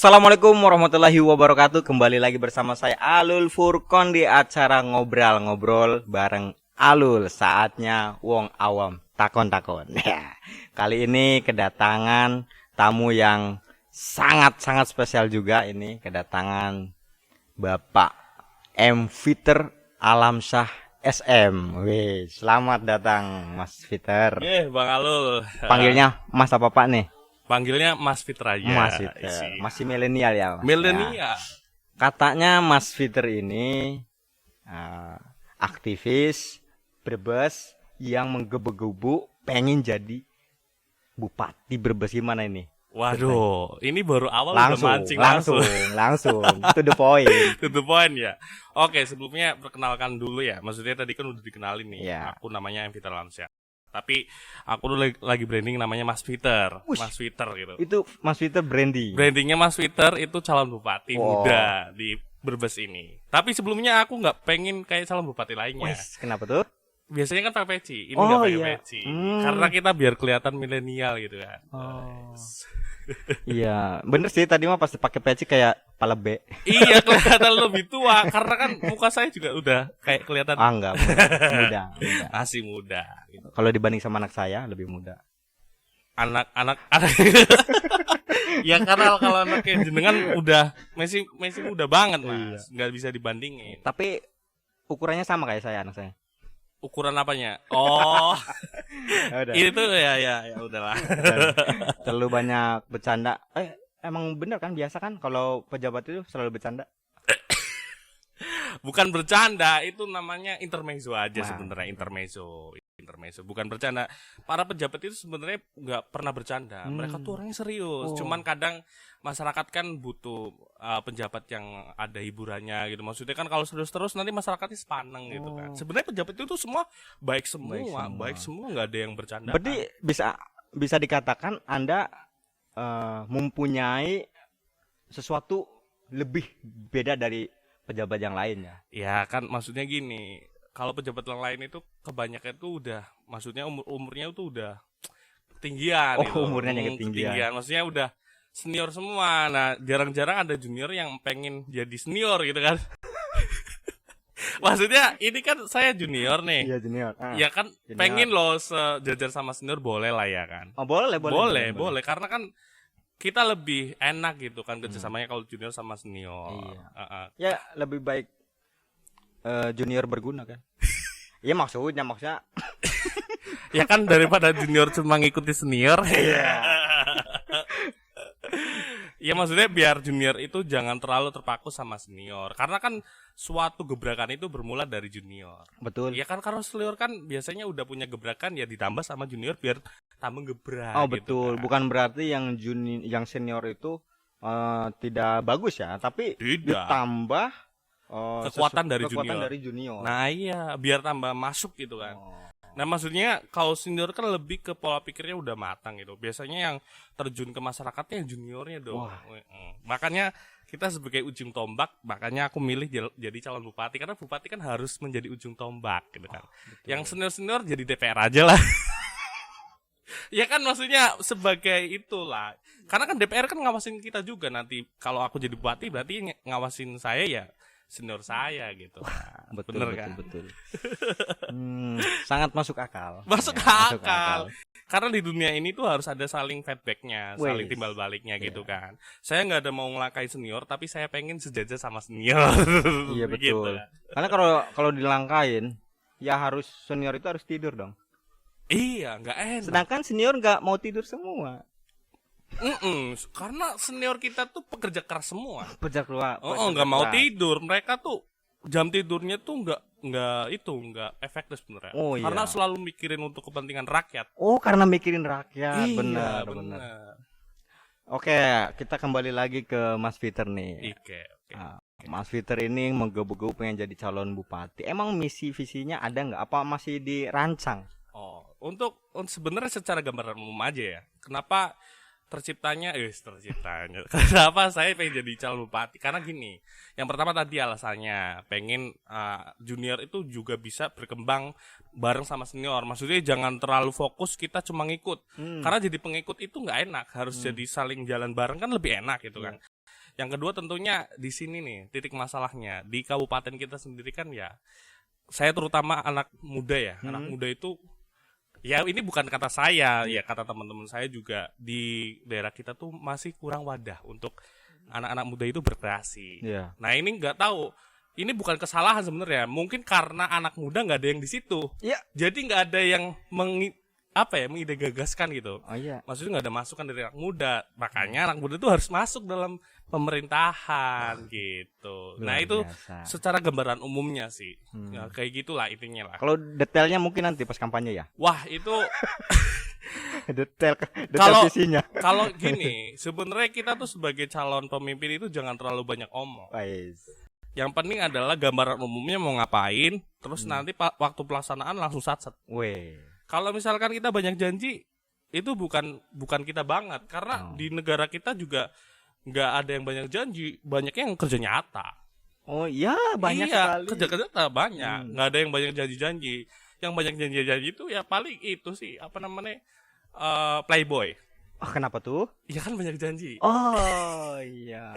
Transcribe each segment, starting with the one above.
Assalamualaikum warahmatullahi wabarakatuh. Kembali lagi bersama saya Alul Furqon di acara ngobrol-ngobrol bareng Alul. Saatnya wong awam takon-takon. Ya. Kali ini kedatangan tamu yang sangat-sangat spesial juga ini. Kedatangan Bapak M. Fiter Alamsyah SM. Wih, selamat datang Mas Fiter. Bang Alul. Panggilnya Mas apa Pak nih? Panggilnya Mas Fiter aja. Mas Fiter. Masih milenial ya, Mas? Milenial. Ya. Katanya Mas Fiter ini aktivis Brebes yang menggebu-gebu pengen jadi bupati Brebes. Gimana ini? Waduh, ini baru awal langsung, udah mancing langsung to the point. To the point ya. Oke, sebelumnya perkenalkan dulu ya. Maksudnya tadi kan udah dikenalin nih. Ya. Aku namanya M. Fiter Alamsyah. Tapi aku dulu lagi branding namanya Mas Fiter. Mas Fiter gitu. Itu Mas Fiter branding. Brandingnya Mas Fiter itu calon bupati muda di Brebes ini. Tapi sebelumnya aku nggak pengen kayak calon bupati lainnya. Wes, kenapa tuh? Biasanya kan pakai peci, ini nggak pakai peci. Karena kita biar kelihatan milenial gitu kan. Iya, bener sih tadi mah pasti pakai peci kayak pala B. Iya, kelihatan lebih tua karena kan muka saya juga udah kayak kelihatan enggak, muda. Masih muda gitu. Kalau dibanding sama anak saya lebih muda. Anak ya karena kalau anaknya jenengan udah masih muda banget, Mas. Enggak bisa dibandingin. Tapi ukurannya sama kayak saya, anak saya. Ukuran apanya? Oh. Itu ya udahlah. Terlalu banyak bercanda. Emang bener kan biasa kan kalau pejabat itu selalu bercanda? Bukan bercanda, itu namanya intermezzo aja sebenarnya, intermezzo. Bukan bercanda. Para pejabat itu sebenarnya nggak pernah bercanda. Mereka tuh orangnya serius. Cuman kadang masyarakat kan butuh pejabat yang ada hiburannya gitu. Maksudnya kan kalau serius terus nanti masyarakatnya sepaneng gitu kan. Sebenarnya pejabat itu semua baik semua, nggak ada yang bercanda. Berarti bisa dikatakan Anda mempunyai sesuatu lebih beda dari pejabat yang lain ya? Ya kan maksudnya gini. Kalau pejabat yang lain itu kebanyakan itu udah, maksudnya umurnya itu udah ketinggian. Umurnya yang ketinggian. Maksudnya udah senior semua. Nah, jarang-jarang ada junior yang pengen jadi senior gitu kan. Maksudnya ini kan saya junior nih. Iya, junior. Ya kan junior. Pengen loh sejajar sama senior boleh lah ya kan. Oh, boleh. Karena kan kita lebih enak gitu kan kerjasamanya kalau junior sama senior. Iya. Ya lebih baik junior berguna kan. Iya maksudnya ya kan daripada junior cuma ngikuti senior. Iya. Ya maksudnya biar junior itu jangan terlalu terpaku sama senior. Karena kan suatu gebrakan itu bermula dari junior. Betul. Ya kan kalau senior kan biasanya udah punya gebrakan ya ditambah sama junior biar tambah gebrak. Oh gitu betul. kan. Bukan berarti yang senior itu tidak bagus ya, tapi ditambah kekuatan dari junior. Nah iya, biar tambah masuk gitu kan. Nah maksudnya kalau senior kan lebih ke pola pikirnya udah matang gitu. Biasanya yang terjun ke masyarakatnya yang juniornya dong. Makanya kita sebagai ujung tombak, makanya aku milih jadi calon bupati. Karena bupati kan harus menjadi ujung tombak gitu kan. Yang senior-senior jadi DPR aja lah. Ya kan maksudnya sebagai itulah. Karena kan DPR kan ngawasin kita juga nanti. Kalau aku jadi bupati berarti ngawasin saya ya senior saya gitu. Betul. Sangat masuk akal. Masuk akal. Karena di dunia ini tuh harus ada saling feedbacknya, saling timbal baliknya gitu kan. Saya nggak ada mau ngelangkai senior, tapi saya pengen sejajar sama senior. Iya betul. Gitu. Karena kalau dilangkain, ya harus senior itu harus tidur dong. Iya, nggak enak. Sedangkan senior nggak mau tidur semua. Karena senior kita tuh pekerja keras semua. Nggak mau tidur. Mereka tuh jam tidurnya tuh nggak efektif sebenarnya. Karena selalu mikirin untuk kepentingan rakyat. Karena mikirin rakyat. Iya, benar. Oke, kita kembali lagi ke Mas Fiter nih. Oke. Mas Fiter ini menggebu-gebu pengen jadi calon bupati. Emang misi visinya ada nggak? Apa masih dirancang? Untuk sebenarnya secara gambaran umum aja ya. Kenapa terciptanya. Kenapa saya pengen jadi calon bupati? Karena gini, yang pertama tadi alasannya pengen junior itu juga bisa berkembang bareng sama senior. Maksudnya jangan terlalu fokus kita cuma ngikut. Karena jadi pengikut itu nggak enak. Harus jadi saling jalan bareng kan lebih enak gitu kan. Yang kedua tentunya di sini nih titik masalahnya di kabupaten kita sendiri kan ya. Saya terutama anak muda ya. Anak muda itu ya ini bukan kata saya, ya kata teman-teman saya juga di daerah kita tuh masih kurang wadah untuk anak-anak muda itu berkreasi. Iya. Nah ini nggak tahu, ini bukan kesalahan sebenarnya. Mungkin karena anak muda nggak ada yang di situ. Iya. Jadi nggak ada yang mengide gagaskan gitu. Oh iya. Maksudnya nggak ada masukan dari anak muda. Makanya anak muda itu harus masuk dalam pemerintahan gitu. Nah Luar itu biasa. secara gambaran umumnya sih. Ya, kayak gitulah intinya lah. Kalau detailnya mungkin nanti pas kampanye ya. Wah itu detail Kalau- visinya. kalau gini, sebenarnya kita tuh sebagai calon pemimpin itu jangan terlalu banyak omong. Wais. Yang penting adalah gambaran umumnya mau ngapain, terus nanti waktu pelaksanaan langsung satset. Weh. Kalau misalkan kita banyak janji, itu bukan kita banget, karena di negara kita juga nggak ada yang banyak janji, banyak yang kerja nyata. Oh iya, banyak iya, sekali. kerja nyata banyak, nggak ada yang banyak janji-janji. Yang banyak janji-janji itu ya paling itu sih apa namanya playboy. Oh, kenapa tuh? Iya kan banyak janji. Oh iya.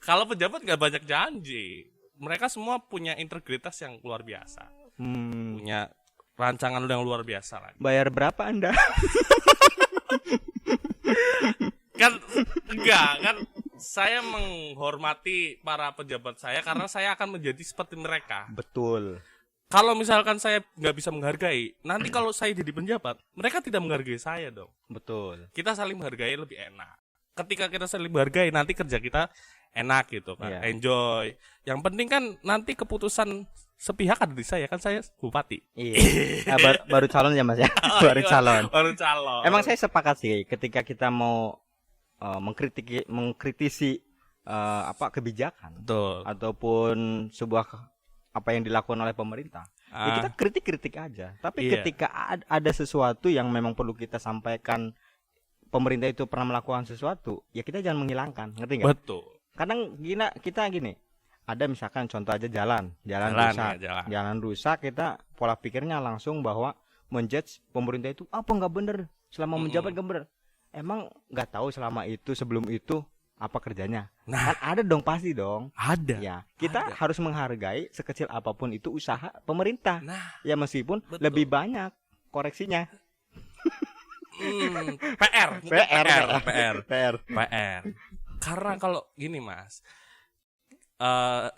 Kalau pejabat nggak banyak janji, mereka semua punya integritas yang luar biasa, punya rancangan yang luar biasa lagi. Bayar berapa Anda? Kan enggak kan saya menghormati para pejabat saya karena saya akan menjadi seperti mereka. Betul. Kalau misalkan saya nggak bisa menghargai, nanti kalau saya jadi penjabat, mereka tidak menghargai saya dong. Betul. Kita saling menghargai lebih enak. Ketika kita saling menghargai, nanti kerja kita enak gitu kan, Iya. enjoy. Yang penting kan nanti keputusan sepihak ada di saya, kan saya bupati. Iya. Nah, baru calon ya Mas ya. Baru calon. Baru calon. Emang saya sepakat sih ketika kita mau mengkritisi apa kebijakan betul. ataupun sebuah apa yang dilakukan oleh pemerintah. Ya kita kritik-kritik aja. Tapi Iya. ketika ada sesuatu yang memang perlu kita sampaikan, pemerintah itu pernah melakukan sesuatu, ya kita jangan menghilangkan, ngerti nggak? Betul. Kadang kita gini, ada misalkan contoh aja jalan rusak, ya, jalan. jalan rusak, kita pola pikirnya langsung bahwa menjudge pemerintah itu apa nggak bener selama menjabat nggak bener. Emang nggak tahu selama itu sebelum itu apa kerjanya? Nah, Kan ada dong, pasti dong. ada. Ya, kita harus menghargai sekecil apapun itu usaha pemerintah. Nah, Ya meskipun betul. lebih banyak koreksinya. PR. PR. Karena kalau gini Mas,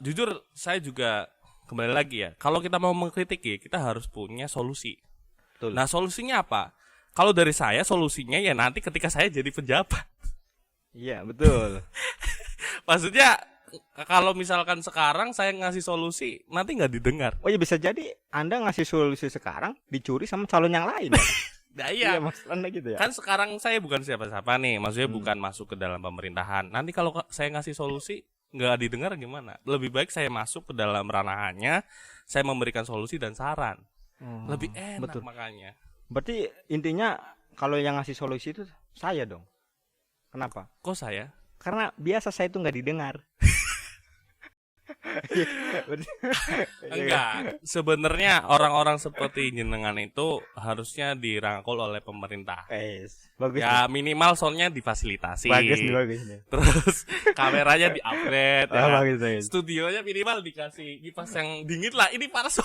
jujur saya juga kembali lagi ya. Kalau kita mau mengkritik ya, kita harus punya solusi. Betul. Nah solusinya apa? Kalau dari saya solusinya ya nanti ketika saya jadi pejabat. Iya, betul. Maksudnya kalau misalkan sekarang saya ngasih solusi nanti nggak didengar. Oh ya, bisa jadi Anda ngasih solusi sekarang dicuri sama calon yang lain. Ya? Nah, iya. maksudnya gitu ya. Kan sekarang saya bukan siapa-siapa nih, maksudnya bukan masuk ke dalam pemerintahan. Nanti kalau saya ngasih solusi nggak didengar gimana? Lebih baik saya masuk ke dalam ranahannya, saya memberikan solusi dan saran. Lebih enak betul. makanya. Berarti intinya kalau yang ngasih solusi itu saya dong. Kenapa? Kok saya? Karena biasa saya itu nggak didengar. Enggak. Sebenarnya orang-orang seperti jenengan itu harusnya dirangkul oleh pemerintah. Bagus. Ya minimal soundnya difasilitasi. Bagus nih. Terus kameranya di-upgrade. Ya. Bagus. Studionya minimal dikasih kipas yang dingin lah. Ini panas.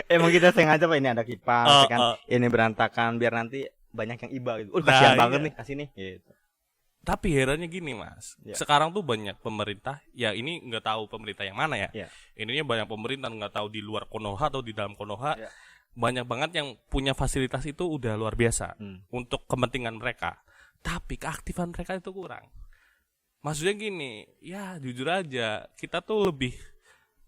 Emang kita sengaja Pak, ini ada kipas kan. Oh. Ini berantakan biar nanti banyak yang iba gitu. Nah, Kasihan banget iya. nih kasih nih gitu. Tapi herannya gini Mas, Ya. sekarang tuh banyak pemerintah, ya ini nggak tahu pemerintah yang mana ya. Ya. Ininya banyak pemerintah nggak tahu di luar Konoha atau di dalam Konoha, Ya. banyak banget yang punya fasilitas itu udah luar biasa untuk kepentingan mereka. Tapi keaktifan mereka itu kurang. Maksudnya gini, ya jujur aja kita tuh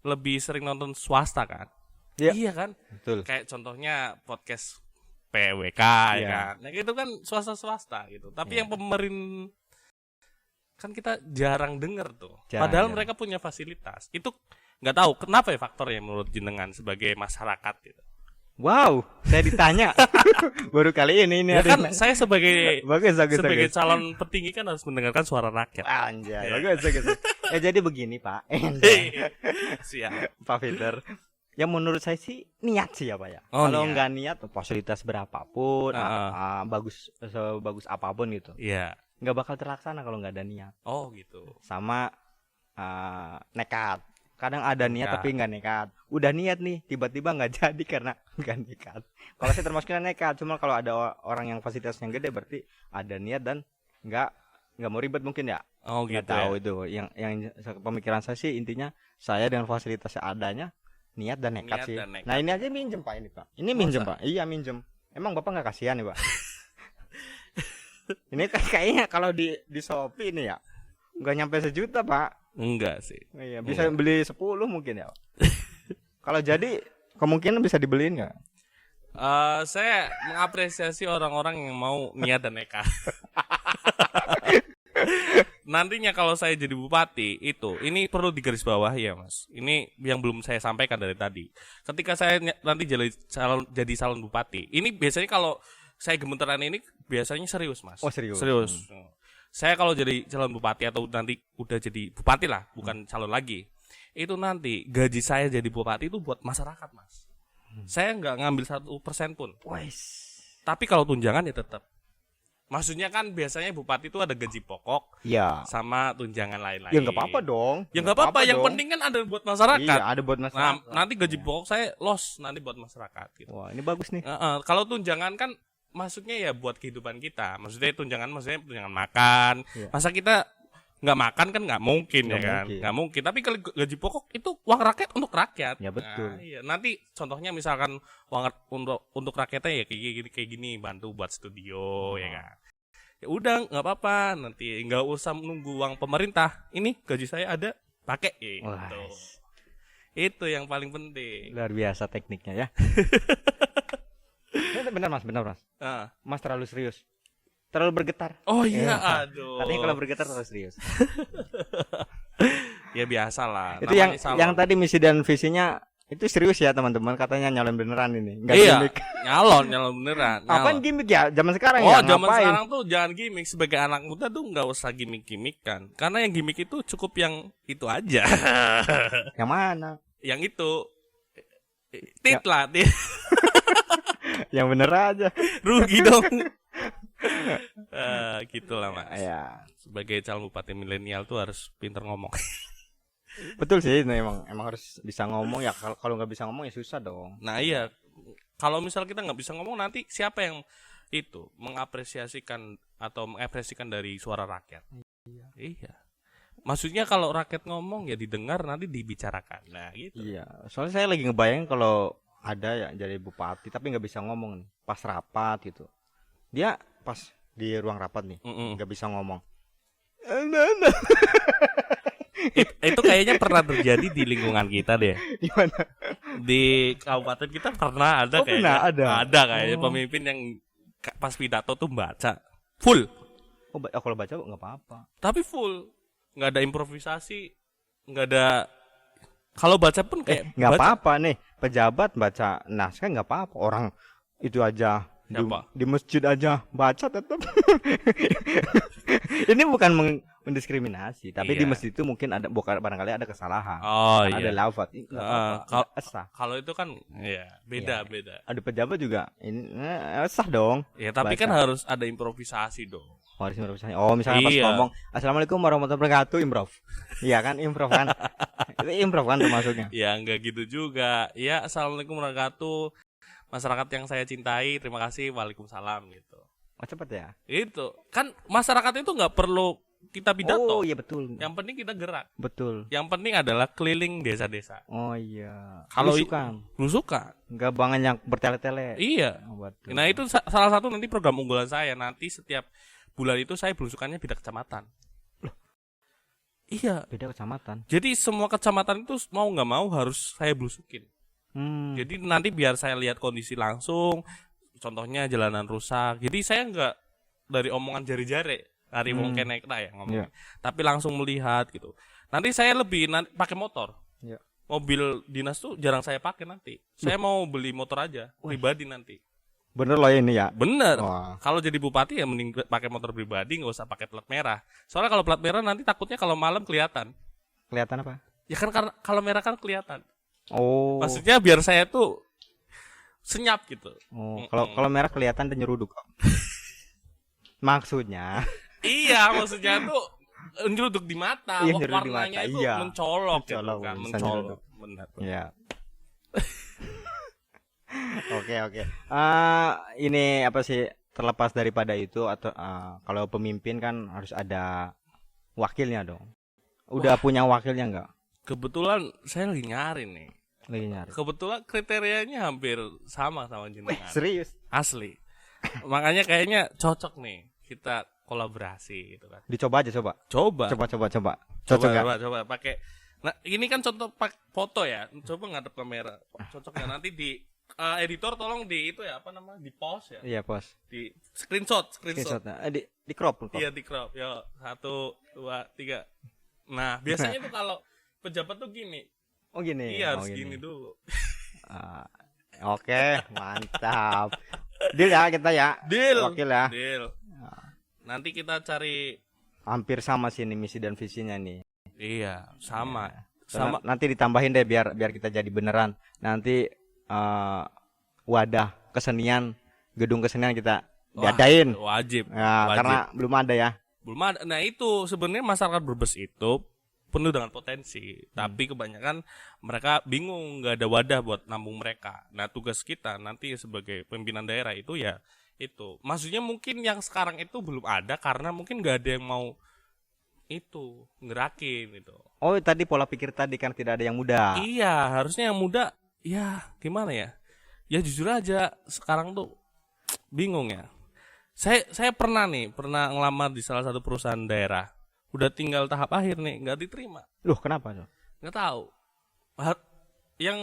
lebih sering nonton swasta kan. Ya. Iya kan? Betul. Kayak contohnya podcast PWK ya Iya. kan. Nah itu kan swasta gitu. Tapi Iya. yang kan kita jarang denger tuh. Jarang. Padahal mereka punya fasilitas. Itu nggak tahu kenapa ya faktornya menurut jenengan sebagai masyarakat gitu. Wow, saya ditanya. Baru kali ini Ya ada kan saya sebagai bagus. sebagai calon petinggi kan harus mendengarkan suara rakyat. Anjay, Ya. bagus. Jadi begini Pak. Siap. Pak Peter. Yang menurut saya sih niat sih ya Pak ya. Oh, Kalau niat. nggak niat fasilitas berapapun, Heeh. bagus sebagus apapun gitu. Iya. nggak bakal terlaksana kalau nggak ada niat. Oh gitu. Sama nekat. Kadang ada niat tapi nggak nekat. Udah niat nih, tiba-tiba nggak jadi karena nggak nekat. Kalau saya termasuknya nekat. Cuma kalau ada orang yang fasilitasnya gede, berarti ada niat dan nggak mau ribet mungkin ya. Oh gitu. Nggak tahu itu. Yang pemikiran saya sih intinya saya dengan fasilitas adanya niat dan nekat Niat sih. dan nekat. Nah ini aja minjem Pak ini Pak. Ini minjem Pak. Iya minjem. Emang Bapak nggak kasihan nih Pak? Ini kayaknya kalau di Shopee ini ya nggak nyampe 1 juta Pak. Enggak sih. Iya, bisa beli 10 mungkin ya. Kalau jadi kemungkinan bisa dibeliin nggak? Saya mengapresiasi orang-orang yang mau niat dan nekat. Nantinya kalau saya jadi bupati ini perlu digarisbawahi ya Mas. Ini yang belum saya sampaikan dari tadi. Ketika saya nanti jadi calon bupati, ini biasanya kalau saya gemeteran ini biasanya serius Mas. Oh serius. Serius. Saya kalau jadi calon bupati atau nanti udah jadi bupati lah, bukan calon lagi. Itu nanti gaji saya jadi bupati itu buat masyarakat Mas. Saya nggak ngambil 1% pun. Wais. Tapi kalau tunjangan ya tetap. Maksudnya kan biasanya bupati itu ada gaji pokok, Ya. sama tunjangan lain-lain. Ya nggak apa-apa dong. Ya nggak apa-apa. Yang dong. penting kan ada buat masyarakat. Iya, ada buat Nah, masyarakat. nanti gaji pokok saya loss nanti buat masyarakat. Gitu. Wah, ini bagus nih. Kalau tunjangan kan maksudnya ya buat kehidupan kita. Maksudnya tunjangan tunjangan makan. Iya. Masa kita nggak makan kan nggak mungkin Nggak ya kan? mungkin. Nggak mungkin. Tapi kalau gaji pokok itu uang rakyat untuk rakyat. Ya, betul. Nah, iya. Nanti contohnya misalkan uang untuk rakyatnya ya kayak gini bantu buat studio ya kan. Ya udah nggak apa-apa, nanti nggak usah menunggu uang pemerintah. Ini gaji saya ada, pakai gitu. Wah. Itu yang paling penting. Luar biasa tekniknya ya. Benar Mas. Ah. Mas terlalu serius. Terlalu bergetar. Oh iya, Ya. aduh. Katanya kalau bergetar terlalu serius. Ya biasa lah. Itu yang tadi misi dan visinya itu serius ya teman-teman, katanya nyalon beneran ini. Enggak iya, gimmick. nyalon beneran. Apaan gimmick ya? Zaman sekarang Oh, ya. zaman Ngapain? sekarang tuh jangan gimmick. Sebagai anak muda tuh nggak usah gimmick kan. Karena yang gimmick itu cukup yang itu aja. Yang mana? Yang itu tit lah, tit. Yang bener aja. Rugi dong. Gitulah Mas. Ya. Sebagai calon bupati milenial tuh harus pinter ngomong. Betul sih, nah, emang harus bisa ngomong ya. Kalau nggak bisa ngomong ya susah dong. Nah iya, kalau misal kita nggak bisa ngomong, nanti siapa yang itu mengapresiasikan atau mengapresiasikan dari suara rakyat? Iya. Maksudnya kalau rakyat ngomong ya didengar, nanti dibicarakan. Nah gitu. Iya, soalnya saya lagi ngebayangin kalau ada ya jadi bupati tapi nggak bisa ngomong nih, pas rapat gitu. Dia pas di ruang rapat nih nggak bisa ngomong. Itu kayaknya pernah terjadi di lingkungan kita deh. Gimana? Di kabupaten kita pernah ada kayaknya. Pernah ada. Ada kayaknya pemimpin yang pas pidato tuh baca full. Oh, kalau baca nggak apa-apa. Tapi full. Nggak ada improvisasi, nggak ada. Kalau baca pun kayak Nggak apa-apa nih, pejabat baca naskah nggak apa-apa. Orang itu aja di masjid aja baca tetap. Ini bukan mendiskriminasi, tapi Iya. di masjid itu mungkin ada barangkali ada kesalahan. Oh Karena iya. ada lafaz. Kalau itu kan ya beda. Ada pejabat juga ini sah dong. Ya tapi Baca. kan harus ada improvisasi dong. Harus improvisasi. Oh, misalnya pas Iya. ngomong Assalamualaikum warahmatullahi wabarakatuh, improv. Iya kan, improv kan. Itu improv kan termasuknya. Ya enggak gitu juga. Ya assalamualaikum warahmatullahi wabarakatuh. Masyarakat yang saya cintai, terima kasih. Waalaikumsalam gitu. Oh, cepet ya. Itu kan masyarakat itu nggak perlu kita pidato. Oh, iya betul. Yang penting kita gerak. Betul. Yang penting adalah keliling desa-desa. Oh iya. Kalau Belusukan. Enggak banget yang bertele-tele. Iya. Oh, betul. Nah itu salah satu nanti program unggulan saya. Nanti setiap bulan itu saya belusukannya beda kecamatan. Loh. Iya. Beda kecamatan. Jadi semua kecamatan itu mau nggak mau harus saya belusukin. Jadi nanti biar saya lihat kondisi langsung. Contohnya jalanan rusak. Jadi saya nggak dari omongan jari-jari. Hari mungkin naik ya ngomongnya. Tapi langsung melihat gitu. Nanti saya lebih pakai motor. Yeah. Mobil dinas tuh jarang saya pakai nanti. Saya mau beli motor aja pribadi nanti. Bener loh ini ya. Bener. Wah. Kalau jadi bupati ya mending pakai motor pribadi, nggak usah pakai plat merah. Soalnya kalau plat merah nanti takutnya kalau malam kelihatan. Kelihatan apa? Ya kan karena kalau merah kan kelihatan. Oh. Maksudnya biar saya tuh senyap gitu. Oh, kalau merah kelihatan dan nyeruduk. Maksudnya Iya, maksudnya tuh nyeruduk di mata, Iya, nyeruduk di warnanya mata, itu iya. mencolok gitu Mencolok, kan, bisa mencolok. nyeruduk. Benar. Ya. Oke. Ini apa sih, terlepas daripada itu atau kalau pemimpin kan harus ada wakilnya dong. Udah punya wakilnya nggak? Kebetulan saya lagi nyari nih. Lagi nyari. Kebetulan kriterianya hampir sama jenengan. Serius? Asli. Makanya kayaknya cocok nih kita kolaborasi gitu kan. Dicoba aja coba. Coba Cocok nggak? coba pakai. Nah, ini kan contoh foto ya. Coba ngadep kamera. Cocok ya, nanti di editor tolong di itu ya, apa namanya? Di pause ya. Iya, Bos. Di screenshot. Di crop. Iya, di crop. Yo, 1 2 3. Nah, biasanya tuh kalau pejabat tuh gini. Oh gini. Iya, harus gini. gini dulu. Oke, mantap. Deal ya kita ya. Deal. Wakil ya. Deal. Nanti kita cari. Hampir sama sih nih misi dan visinya nih. Iya, sama. Sama. Nanti ditambahin deh biar kita jadi beneran. Nanti wadah kesenian, gedung kesenian kita diadain. Wajib. Ya, karena belum ada ya. Belum ada. Nah, itu sebenarnya masyarakat Brebes itu penuh dengan potensi, tapi kebanyakan mereka bingung, nggak ada wadah buat nampung mereka. Nah, tugas kita nanti sebagai pimpinan daerah itu ya itu. Maksudnya mungkin yang sekarang itu belum ada karena mungkin nggak ada yang mau itu ngerakin itu. Oh, tadi pola pikir tadi kan tidak ada yang muda. Iya, harusnya yang muda. Ya, gimana ya? Ya jujur aja, sekarang tuh bingung ya. Saya pernah ngelamar di salah satu perusahaan daerah. Udah tinggal tahap akhir nih, nggak diterima. Loh, kenapa tuh? Nggak tahu. Yang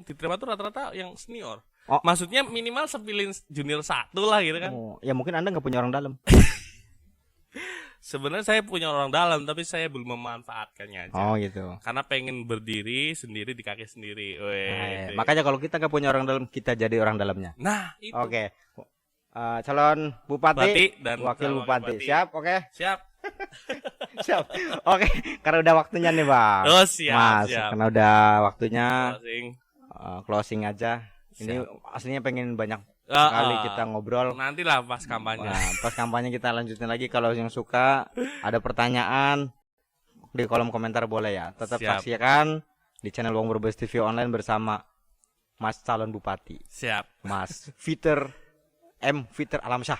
diterima tuh rata-rata yang senior. Oh. Maksudnya minimal sepilin junior 1 lah gitu kan. Oh, ya mungkin Anda nggak punya orang dalam. Sebenarnya saya punya orang dalam, tapi saya belum memanfaatkannya aja. Oh gitu. Karena pengen berdiri sendiri di kaki sendiri. Nah, makanya kalau kita nggak punya orang dalam, kita jadi orang dalamnya. Nah, itu. Oke. Calon bupati dan wakil bupati. Siap, oke? Siap. Siap. Oke, karena udah waktunya nih, Bang. Oh, siap, Mas, siap. karena udah waktunya Closing. closing aja. Ini Siap. aslinya pengen banyak sekali kita ngobrol. Nantilah pas kampanye. Nah, pas kampanye kita lanjutin lagi. Kalau yang suka ada pertanyaan di kolom komentar boleh ya. Tetap Siap. saksikan di channel Wong Brebes TV online bersama Mas calon bupati, Siap. Mas Fiter Alamsyah.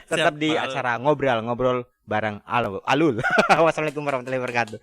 Tetap Siap, di Pak. acara ngobrol bareng Alul. Wassalamualaikum warahmatullahi wabarakatuh.